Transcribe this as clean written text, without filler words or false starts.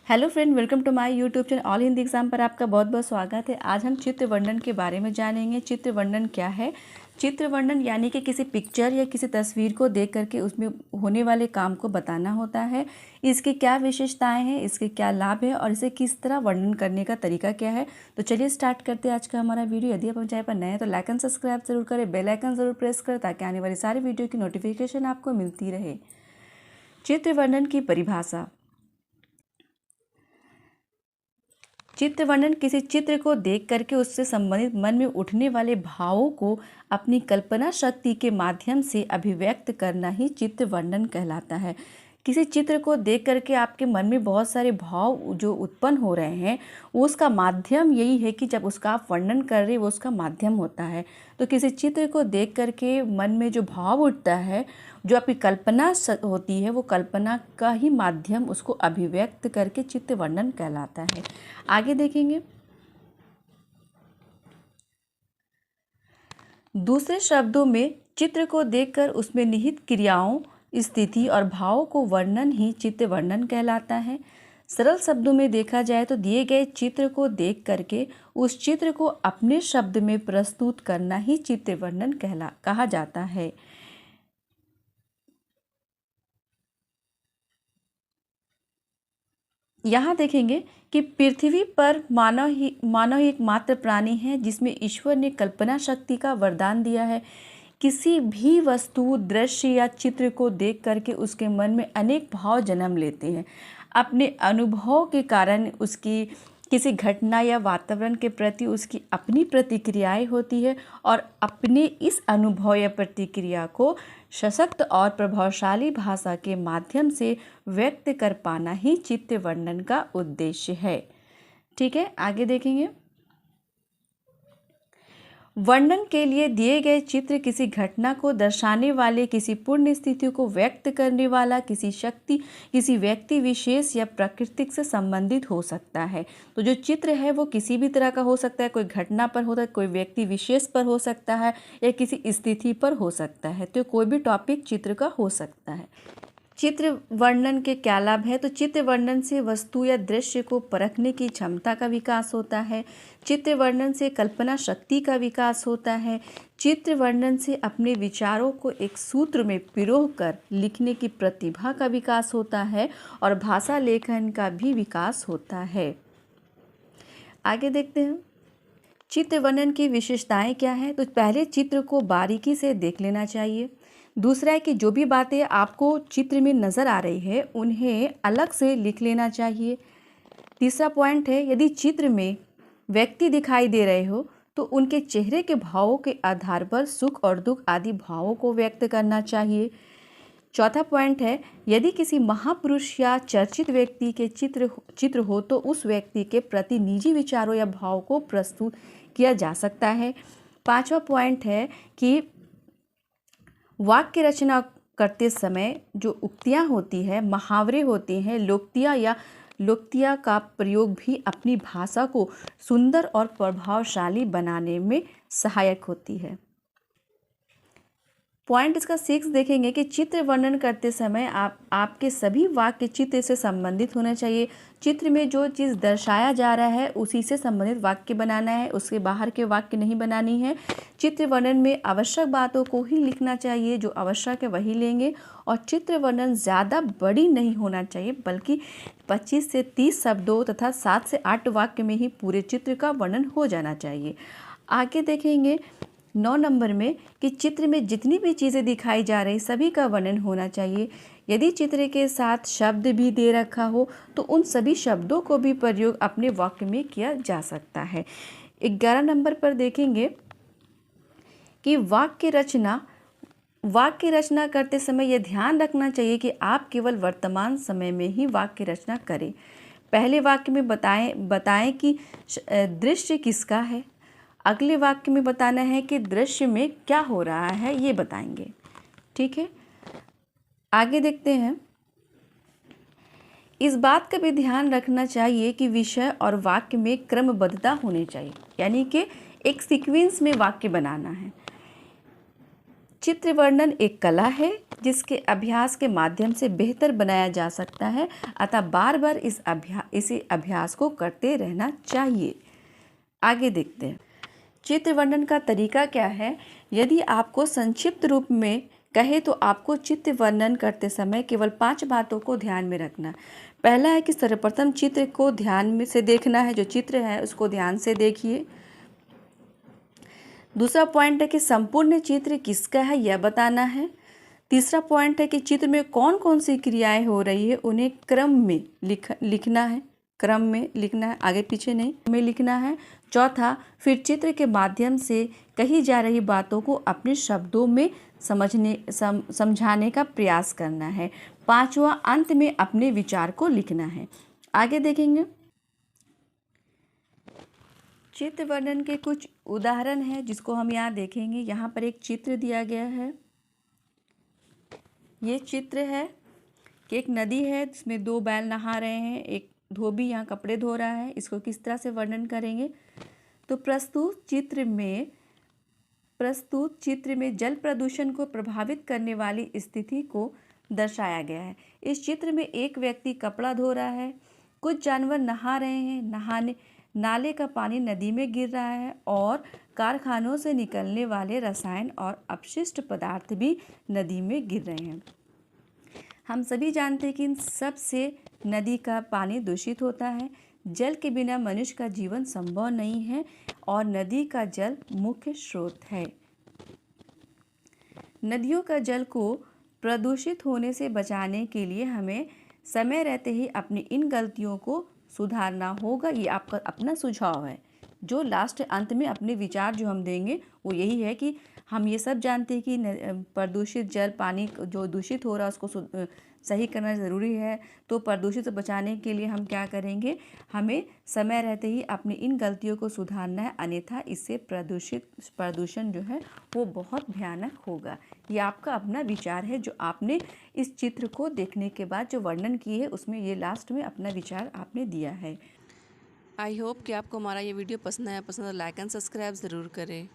Hello friend, welcome to my YouTube channel all Hindi exam पर आपका बहुत बहुत स्वागत है। आज हम चित्र वर्णन के बारे में जानेंगे। चित्र वर्णन क्या है? चित्र वर्णन यानी कि किसी पिक्चर या किसी तस्वीर को देख करके उसमें होने वाले काम को बताना होता है। इसकी क्या विशेषताएं हैं, इसके क्या लाभ है और इसे किस तरह वर्णन करने का तरीका क्या है। तो चलिए स्टार्ट करते हैं आज का हमारा वीडियो। यदि आप चैनल पर नए हैं तो लाइक एंड सब्सक्राइब जरूर करें, बेल आइकन जरूर प्रेस करें ताकि आने वाली सारी वीडियो की नोटिफिकेशन आपको मिलती रहे। चित्र वर्णन की परिभाषा। चित्र वर्णन किसी चित्र को देख करके उससे संबंधित मन में उठने वाले भावों को अपनी कल्पना शक्ति के माध्यम से अभिव्यक्त करना ही चित्र वर्णन कहलाता है। किसी चित्र को देख करके आपके मन में बहुत सारे भाव जो उत्पन्न हो रहे हैं, वो उसका माध्यम यही है कि जब उसका आप वर्णन कर रहे वो उसका माध्यम होता है। तो किसी चित्र को देख करके मन में जो भाव उठता है, जो आपकी कल्पना होती है, वो कल्पना का ही माध्यम उसको अभिव्यक्त करके चित्र वर्णन कहलाता है। आगे देखेंगे। दूसरे शब्दों में चित्र को देखकर उसमें निहित क्रियाओं, स्थिति और भावों को वर्णन ही चित्र वर्णन कहलाता है। सरल शब्दों में देखा जाए तो दिए गए चित्र को देख करके उस चित्र को अपने शब्द में प्रस्तुत करना ही चित्र वर्णन कहा जाता है। यहाँ देखेंगे कि पृथ्वी पर मानव ही एकमात्र प्राणी है जिसमें ईश्वर ने कल्पना शक्ति का वरदान दिया है। किसी भी वस्तु, दृश्य या चित्र को देख करके उसके मन में अनेक भाव जन्म लेते हैं। अपने अनुभव के कारण उसकी किसी घटना या वातावरण के प्रति उसकी अपनी प्रतिक्रियाएं होती है और अपने इस अनुभव या प्रतिक्रिया को सशक्त और प्रभावशाली भाषा के माध्यम से व्यक्त कर पाना ही चित्र वर्णन का उद्देश्य है। ठीक है, आगे देखेंगे। वर्णन के लिए दिए गए चित्र किसी घटना को दर्शाने वाले, किसी पूर्ण स्थिति को व्यक्त करने वाला, किसी व्यक्ति विशेष या प्राकृतिक से संबंधित हो सकता है। तो जो चित्र है वो किसी भी तरह का हो सकता है, कोई घटना पर होता है, कोई व्यक्ति विशेष पर हो सकता है या किसी स्थिति पर हो सकता है। तो कोई भी टॉपिक चित्र का हो सकता है। चित्र वर्णन के क्या लाभ है? तो चित्र वर्णन से वस्तु या दृश्य को परखने की क्षमता का विकास होता है। चित्र वर्णन से कल्पना शक्ति का विकास होता है। चित्र वर्णन से अपने विचारों को एक सूत्र में पिरोह कर लिखने की प्रतिभा का विकास होता है और भाषा लेखन का भी विकास होता है। आगे देखते हैं। चित्र वर्णन की विशेषताएं क्या है? तो पहले चित्र को बारीकी से देख लेना चाहिए। दूसरा है कि जो भी बातें आपको चित्र में नज़र आ रही है उन्हें अलग से लिख लेना चाहिए। तीसरा पॉइंट है, यदि चित्र में व्यक्ति दिखाई दे रहे हो तो उनके चेहरे के भावों के आधार पर सुख और दुख आदि भावों को व्यक्त करना चाहिए। चौथा पॉइंट है, यदि किसी महापुरुष या चर्चित व्यक्ति के चित्र हो तो उस व्यक्ति के प्रति निजी विचारों या भाव को प्रस्तुत किया जा सकता है। पांचवा पॉइंट है कि वाक्य रचना करते समय जो उक्तियाँ होती है, मुहावरे होते हैं, लोकोक्तियाँ का प्रयोग भी अपनी भाषा को सुंदर और प्रभावशाली बनाने में सहायक होती है। पॉइंट इसका 6 देखेंगे कि चित्र वर्णन करते समय आपके सभी वाक्य चित्र से संबंधित होने चाहिए। चित्र में जो चीज़ दर्शाया जा रहा है उसी से संबंधित वाक्य बनाना है, उसके बाहर के वाक्य नहीं बनानी है। चित्र वर्णन में आवश्यक बातों को ही लिखना चाहिए, जो आवश्यक है वही लेंगे। और चित्र वर्णन ज़्यादा बड़ी नहीं होना चाहिए, बल्कि 25 से 30 शब्दों तथा 7 से 8 वाक्य में ही पूरे चित्र का वर्णन हो जाना चाहिए। आगे देखेंगे 9 नंबर में कि चित्र में जितनी भी चीज़ें दिखाई जा रही सभी का वर्णन होना चाहिए। यदि चित्र के साथ शब्द भी दे रखा हो तो उन सभी शब्दों को भी प्रयोग अपने वाक्य में किया जा सकता है। 11 नंबर पर देखेंगे कि वाक्य रचना करते समय यह ध्यान रखना चाहिए कि आप केवल वर्तमान समय में ही वाक्य रचना करें। पहले वाक्य में बताएं कि दृश्य किसका है। अगले वाक्य में बताना है कि दृश्य में क्या हो रहा है, ये बताएंगे। ठीक है, आगे देखते हैं। इस बात का भी ध्यान रखना चाहिए कि विषय और वाक्य में क्रमबद्धता होनी चाहिए, यानी कि एक सीक्वेंस में वाक्य बनाना है। चित्र वर्णन एक कला है जिसके अभ्यास के माध्यम से बेहतर बनाया जा सकता है, अतः बार बार इसी अभ्यास को करते रहना चाहिए। आगे देखते हैं चित्र वर्णन का तरीका क्या है। यदि आपको संक्षिप्त रूप में कहे तो आपको चित्र वर्णन करते समय केवल 5 बातों को ध्यान में रखना। पहला है कि सर्वप्रथम चित्र को ध्यान में से देखना है, जो चित्र है उसको ध्यान से देखिए। दूसरा पॉइंट है कि संपूर्ण चित्र किसका है यह बताना है। तीसरा पॉइंट है कि चित्र में कौन कौन सी क्रियाएं हो रही है उन्हें क्रम में लिखना है, क्रम में लिखना है, आगे पीछे नहीं में लिखना है। चौथा, फिर चित्र के माध्यम से कही जा रही बातों को अपने शब्दों में समझाने का प्रयास करना है। पांचवा, अंत में अपने विचार को लिखना है। आगे देखेंगे चित्र वर्णन के कुछ उदाहरण हैं जिसको हम यहाँ देखेंगे। यहाँ पर एक चित्र दिया गया है। ये चित्र है कि एक नदी है जिसमें 2 बैल नहा रहे हैं, एक धोबी यहाँ कपड़े धो रहा है। इसको किस तरह से वर्णन करेंगे तो प्रस्तुत चित्र में जल प्रदूषण को प्रभावित करने वाली स्थिति को दर्शाया गया है। इस चित्र में एक व्यक्ति कपड़ा धो रहा है, कुछ जानवर नहा रहे हैं, नाले का पानी नदी में गिर रहा है और कारखानों से निकलने वाले रसायन और अपशिष्ट पदार्थ भी नदी में गिर रहे हैं। हम सभी जानते हैं कि इन सब से नदी का पानी दूषित होता है। जल के बिना मनुष्य का जीवन संभव नहीं है और नदी का जल मुख्य स्रोत है। नदियों का जल को प्रदूषित होने से बचाने के लिए हमें समय रहते ही अपनी इन गलतियों को सुधारना होगा। ये आपका अपना सुझाव है। जो लास्ट अंत में अपने विचार जो हम देंगे वो यही है कि हम ये सब जानते हैं कि प्रदूषित जल पानी जो दूषित हो रहा है उसको सही करना ज़रूरी है। तो प्रदूषित से बचाने के लिए हम क्या करेंगे, हमें समय रहते ही अपनी इन गलतियों को सुधारना है, अन्यथा इससे प्रदूषण जो है वो बहुत भयानक होगा। ये आपका अपना विचार है जो आपने इस चित्र को देखने के बाद जो वर्णन किए है उसमें ये लास्ट में अपना विचार आपने दिया है। आई होप कि आपको हमारा ये वीडियो पसंद आया। पसंद तो लाइक एंड सब्सक्राइब ज़रूर करें।